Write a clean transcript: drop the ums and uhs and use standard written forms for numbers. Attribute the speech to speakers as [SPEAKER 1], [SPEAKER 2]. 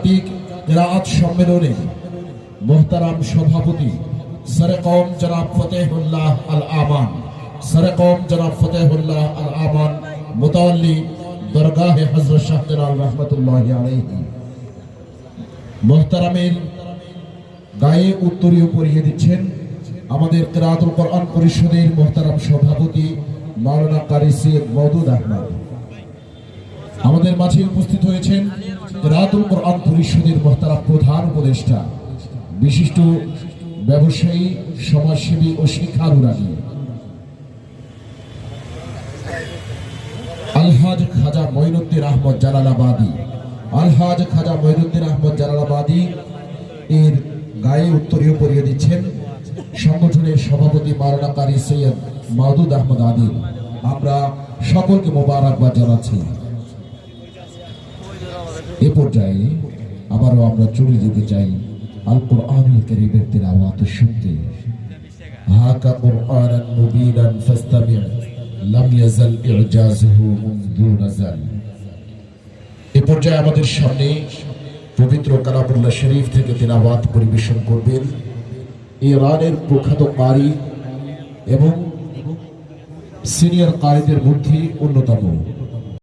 [SPEAKER 1] আন্তর্জাতিক কিরাআত সম্মেলনে মোহতারাম সভাপতি সরে কওম জনাব ফতেহুল্লাহ আল আমান, সরে কওম জনাব ফতেহুল্লাহ আল আমান মুতাওয়াল্লি দরগাহে হযরত শাহ জালাল রাহমাতুল্লাহি আলাইহি মোহতারামের গায়ে উত্তরীয় পরিয়ে দিচ্ছেন আমাদের কিরাআতুল কোরআন পরিষদের মোহতারাম সভাপতি মাওলানা কারি সৈয়দ মওদুদ আহমদ। আমাদের মাঝে উপস্থিত হয়েছেন কিরাআতুল কোরআন পরিষদের মোহতারাম প্রধান উপদেষ্টা, বিশিষ্ট ব্যবসায়ী, সমাজসেবী ও শিক্ষানুরাগী আলহাজ খাজা মঈনুদ্দিন আহমদ জালালাবাদী। আলহাজ খাজা মঈনুদ্দিন আহমদ জালালাবাদী এর গায়ে উত্তরীয় পরিয়ে দিচ্ছেন সংগঠনের সভাপতি মাওলানা কারি সৈয়দ মওদুদ আহমদ আদিল। আমরা সকলকে মোবারকবাদ জানাচ্ছি। এ পর্যায়ে আবারও আমরা চলে যেতে চাই আল কোরআনুল কারীমের তিলাওয়াত শুনতে। হাকা কুরআনান মুবিনান ফাসতামি' লাম ইয়াজাল ইজাজুহু মুনযু নাযাল। এ পর্যায়ে আমাদের সামনে পবিত্র কালামুল্লাহ শরীফ থেকে তিলাওয়াত পরিবেশন করবেন ইরানের প্রখ্যাত কারি এবং সিনিয়র কারিদের মধ্যে অন্যতম